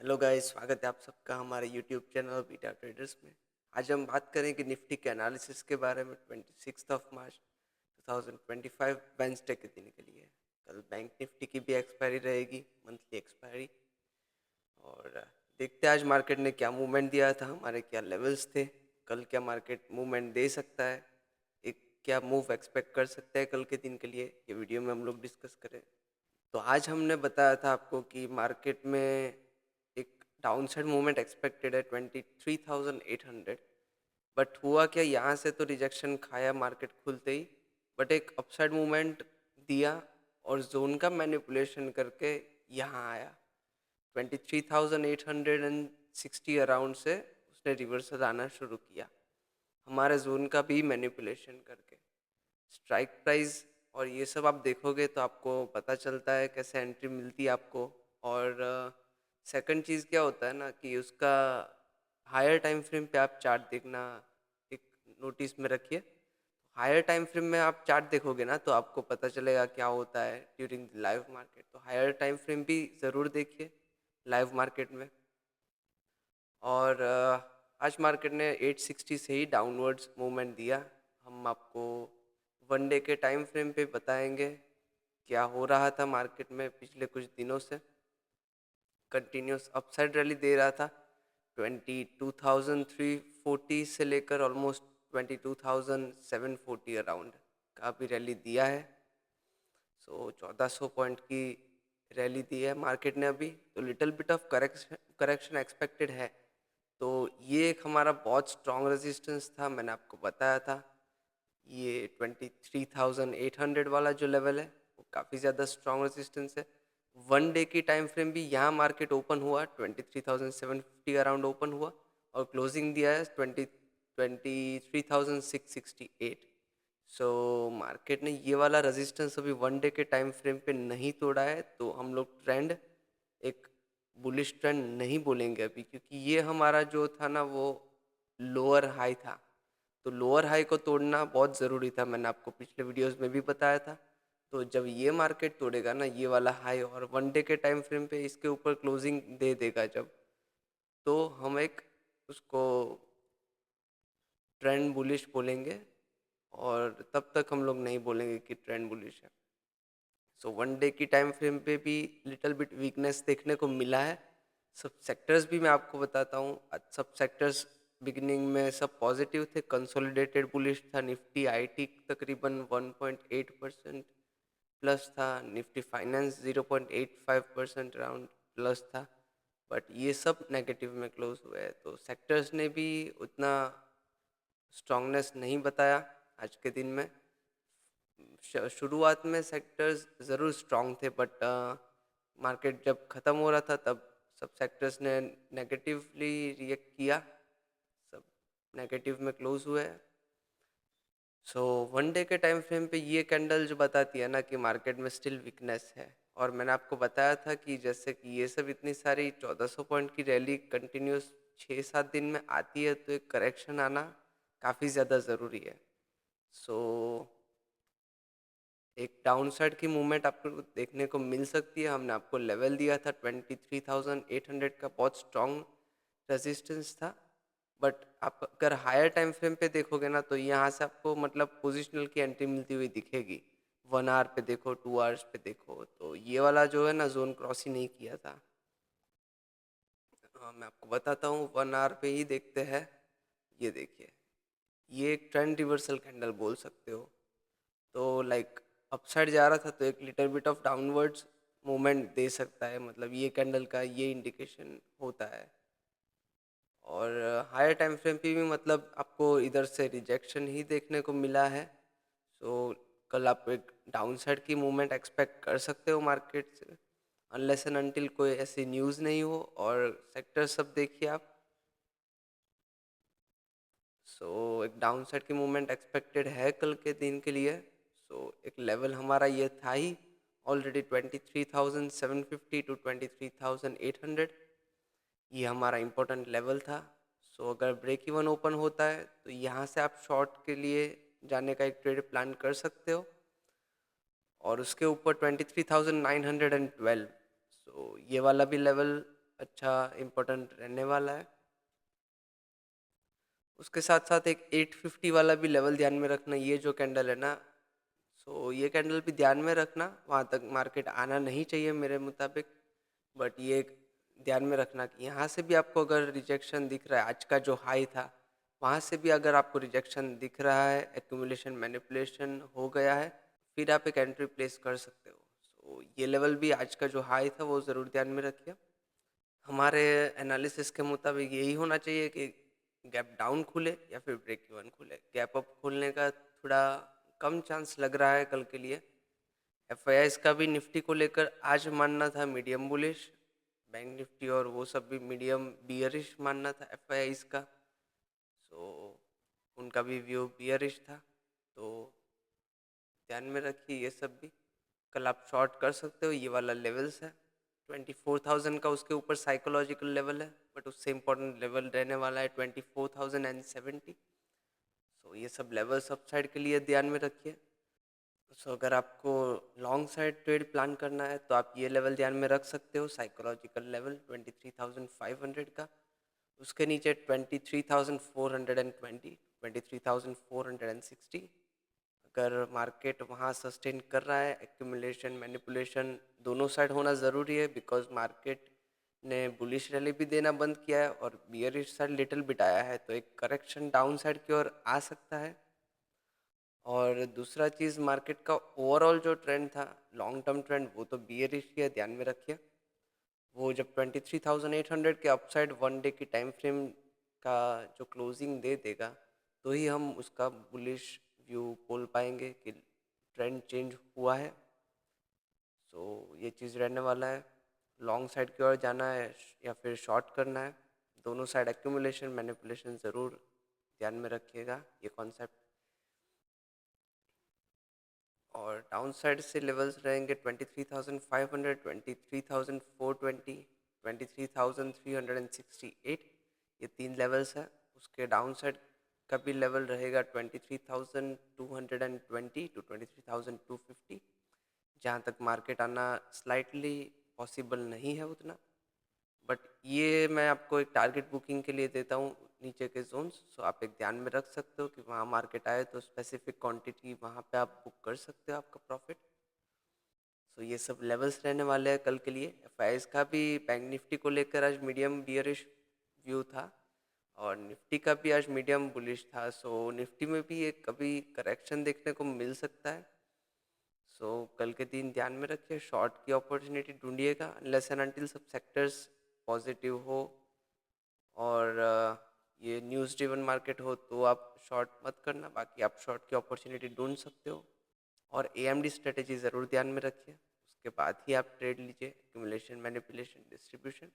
Hello guys, स्वागत है आप सबका हमारे यूट्यूब चैनल बीटा ट्रेडर्स में। आज हम बात करेंगे निफ्टी के एनालिसिस के बारे में। 26 मार्च 2025 वेंसडे के दिन के लिए कल बैंक निफ्टी की भी एक्सपायरी रहेगी, मंथली एक्सपायरी। और देखते हैं आज मार्केट ने क्या मूवमेंट दिया था, हमारे क्या लेवल्स थे, कल क्या मार्केट मूवमेंट दे सकता है, एक क्या मूव एक्सपेक्ट कर सकते हैं कल के दिन के लिए, ये वीडियो में हम लोग डिस्कस करें। तो आज हमने बताया था आपको कि मार्केट में एक डाउनसाइड मूवमेंट एक्सपेक्टेड है 23,800। बट हुआ क्या, यहाँ से तो रिजेक्शन खाया मार्केट खुलते ही, बट एक अपसाइड मूवमेंट दिया और जोन का मैनिपुलेशन करके यहाँ आया 23,860 अराउंड से उसने रिवर्सल आना शुरू किया हमारे जोन का भी मैनिपुलेशन करके। स्ट्राइक प्राइस और ये सब आप देखोगे तो आपको पता चलता है कैसे एंट्री मिलती है आपको। और सेकंड चीज़ क्या होता है ना कि उसका हायर टाइम फ्रेम पे आप चार्ट देखना एक नोटिस में रखिए। हायर टाइम फ्रेम में आप चार्ट देखोगे ना तो आपको पता चलेगा क्या होता है ड्यूरिंग लाइव मार्केट। तो हायर टाइम फ्रेम भी ज़रूर देखिए लाइव मार्केट में। और आज मार्केट ने 860 से ही डाउनवर्ड्स मूवमेंट दिया। हम आपको वन डे के टाइम फ्रेम पे बताएंगे क्या हो रहा था मार्केट में पिछले कुछ दिनों से। कंटिन्यूस अपसाइड रैली दे रहा था 22,340 से लेकर ऑलमोस्ट 22,740 अराउंड का भी रैली दिया है। 1400 पॉइंट की रैली दी है मार्केट ने अभी। तो little bit of correction expected है। तो ये एक हमारा बहुत स्ट्रॉन्ग रेजिस्टेंस था, मैंने आपको बताया था। ये 23,800 वाला जो लेवल है वो काफ़ी ज़्यादा स्ट्रॉन्ग रेजिस्टेंस है। वन डे की टाइम फ्रेम भी यहाँ मार्केट ओपन हुआ 23,750 अराउंड ओपन हुआ और क्लोजिंग दिया है 23,668। सो मार्केट ने ये वाला रेजिस्टेंस अभी वन डे के टाइम फ्रेम पे नहीं तोड़ा है। तो हम लोग ट्रेंड एक बुलिश ट्रेंड नहीं बोलेंगे अभी, क्योंकि ये हमारा जो था ना वो लोअर हाई था। तो लोअर हाई को तोड़ना बहुत ज़रूरी था, मैंने आपको पिछले वीडियोस में भी बताया था। तो जब ये मार्केट तोड़ेगा ना ये वाला हाई और वन डे के टाइम फ्रेम पे इसके ऊपर क्लोजिंग दे देगा जब, तो हम एक उसको ट्रेंड बुलिश बोलेंगे। और तब तक हम लोग नहीं बोलेंगे कि ट्रेंड बुलिश है। सो वन डे की टाइम फ्रेम पे भी लिटिल बिट वीकनेस देखने को मिला है। सब सेक्टर्स भी मैं आपको बताता हूँ। सब सेक्टर्स बिगिनिंग में सब पॉजिटिव थे, कंसोलिडेटेड बुलिश था। निफ्टी आईटी तकरीबन 1.8% प्लस था, निफ्टी फाइनेंस 0.85% अराउंड प्लस था। बट ये सब नेगेटिव में क्लोज हुए हैं। तो सेक्टर्स ने भी उतना स्ट्रांगनेस नहीं बताया आज के दिन में। शुरुआत में सेक्टर्स ज़रूर स्ट्रांग थे, बट मार्केट जब ख़त्म हो रहा था तब सब सेक्टर्स ने नेगेटिवली रिएक्ट किया, सब नेगेटिव में क्लोज हुए। सो वन डे के टाइम फ्रेम पे ये कैंडल जो बताती है ना कि मार्केट में स्टिल वीकनेस है। और मैंने आपको बताया था कि जैसे कि ये सब इतनी सारी 1400 पॉइंट की रैली कंटिन्यूस 6-7 दिन में आती है तो एक करेक्शन आना काफ़ी ज़्यादा ज़रूरी है। सो एक डाउन साइड की मूवमेंट आपको देखने को मिल सकती है। हमने आपको लेवल दिया था 23,800 का, बहुत स्ट्रॉन्ग रेजिस्टेंस था। बट आप अगर हायर टाइम फ्रेम पे देखोगे ना तो यहाँ से आपको मतलब पोजिशनल की एंट्री मिलती हुई दिखेगी। 1 आवर पे देखो, 2 आवर्स पे देखो, तो ये वाला जो है ना जोन क्रॉस ही नहीं किया था। मैं आपको बताता हूँ, 1 आवर पे ही देखते हैं। ये देखिए, ये एक ट्रेंड रिवर्सल कैंडल बोल सकते हो। तो लाइक अपसाइड जा रहा था तो एक little bit of downwards movement दे सकता है, मतलब ये कैंडल का ये इंडिकेशन होता है। और हायर टाइम फ्रेम पे भी मतलब आपको इधर से रिजेक्शन ही देखने को मिला है। सो कल आप एक डाउन साइड की मूवमेंट एक्सपेक्ट कर सकते हो मार्केट से, अनलेस एंड अनटिल कोई ऐसी न्यूज़ नहीं हो। और सेक्टर सब देखिए आप। सो एक डाउन साइड की मूवमेंट एक्सपेक्टेड है कल के दिन के लिए। सो एक लेवल हमारा ये था ही ऑलरेडी 23,750 टू 23,800, ये हमारा इम्पोर्टेंट लेवल था। सो अगर ब्रेक इवन ओपन होता है तो यहाँ से आप शॉर्ट के लिए जाने का एक ट्रेड प्लान कर सकते हो। और उसके ऊपर 23,912, सो ये वाला भी लेवल अच्छा इम्पोर्टेंट रहने वाला है। उसके साथ साथ एक 850 वाला भी लेवल ध्यान में रखना, ये जो कैंडल है ना, सो ये कैंडल भी ध्यान में रखना, वहाँ तक मार्केट आना नहीं चाहिए मेरे मुताबिक। बट ये ध्यान में रखना कि यहाँ से भी आपको अगर रिजेक्शन दिख रहा है, आज का जो हाई था वहाँ से भी अगर आपको रिजेक्शन दिख रहा है, एक्यूमुलेशन मैनिपुलेशन हो गया है, फिर आप एक एंट्री प्लेस कर सकते हो। सो ये लेवल भी आज का जो हाई था वो ज़रूर ध्यान में रखिए। हमारे एनालिसिस के मुताबिक यही होना चाहिए कि गैप डाउन खुले या फिर ब्रेक इवन खुले। गैप अप खुलने का थोड़ा कम चांस लग रहा है कल के लिए। एफ का भी निफ्टी को लेकर आज मानना था मीडियम बुलिश, बैंक निफ्टी और वो सब भी मीडियम बियरिश मानना था एफ का। सो उनका भी व्यू बियरिश था, तो ध्यान में रखिए ये सब भी। कल आप शॉर्ट कर सकते हो, ये वाला लेवल्स है 24,000 का, उसके ऊपर साइकोलॉजिकल लेवल है, बट उससे इम्पोर्टेंट लेवल रहने वाला है 24,070। सो ये सब लेवल्स अप साइड के लिए ध्यान में रखिए। सो अगर आपको लॉन्ग साइड ट्रेड प्लान करना है तो आप ये लेवल ध्यान में रख सकते हो, साइकोलॉजिकल लेवल 23,500 का। उसके नीचे 23,420, 23,460। अगर मार्केट वहाँ सस्टेन कर रहा है, एक्यूमुलेशन मैनिपुलेशन दोनों साइड होना ज़रूरी है, बिकॉज मार्केट ने बुलिश रैली भी देना बंद किया है और बियरिश साइड लिटिल बिट आया है, तो एक करेक्शन डाउन साइड की ओर आ सकता है। और दूसरा चीज़, मार्केट का ओवरऑल जो ट्रेंड था, लॉन्ग टर्म ट्रेंड, वो तो बियरिश ही है, ध्यान में रखिए। वो जब 23,800 के अपसाइड वन डे की टाइम फ्रेम का जो क्लोजिंग दे देगा, तो ही हम उसका बुलिश व्यू बोल पाएंगे कि ट्रेंड चेंज हुआ है। सो ये चीज़ रहने वाला है। लॉन्ग साइड की ओर जाना है या फिर शॉर्ट करना है, दोनों साइड एक्यूमुलेशन मैनिपुलेशन ज़रूर ध्यान में रखिएगा ये कॉन्सेप्ट। और डाउन साइड से लेवल्स रहेंगे 23,500, 23,420, 23,368, ये तीन लेवल्स हैं। उसके डाउन साइड का भी लेवल रहेगा 23,220 टू 23,250, जहाँ तक मार्केट आना स्लाइटली पॉसिबल नहीं है उतना। बट ये मैं आपको एक टारगेट बुकिंग के लिए देता हूँ, नीचे के जोन्स, सो आप एक ध्यान में रख सकते हो कि वहाँ मार्केट आए तो स्पेसिफिक क्वांटिटी वहाँ पे आप बुक कर सकते हो आपका प्रॉफिट। सो ये सब लेवल्स रहने वाले हैं कल के लिए। एफ का भी बैंक निफ्टी को लेकर आज मीडियम बियरिश व्यू था और निफ्टी का भी आज मीडियम बुलिश था। सो निफ्टी में भी एक कभी करेक्शन देखने को मिल सकता है। सो कल के दिन ध्यान में रखिए, शॉर्ट की अपॉर्चुनिटी ढूंढिएगा अनलेस एंड अनटिल सब सेक्टर्स पॉजिटिव हो और ये न्यूज़ ड्रिवन मार्केट हो तो आप शॉर्ट मत करना, बाकी आप शॉर्ट की अपॉर्चुनिटी ढूंढ सकते हो। और AMD स्ट्रेटेजी ज़रूर ध्यान में रखिए, उसके बाद ही आप ट्रेड लीजिए, एक्यूमुलेशन मैनिपुलेशन डिस्ट्रीब्यूशन।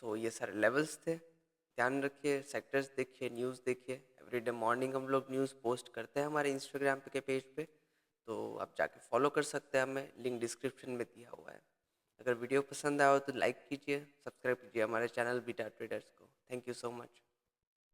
सो ये सारे लेवल्स थे, ध्यान रखिए, सेक्टर्स देखिए, न्यूज़ देखिए। एवरीडे मॉर्निंग हम लोग न्यूज़ पोस्ट करते हैं हमारे इंस्टाग्राम के पेज पे, तो आप जाके फॉलो कर सकते हैं, हमें लिंक डिस्क्रिप्शन में दिया हुआ है। अगर वीडियो पसंद आया हो तो लाइक कीजिए, सब्सक्राइब कीजिए हमारे चैनल बीटा ट्रेडर्स को। Thank you so much.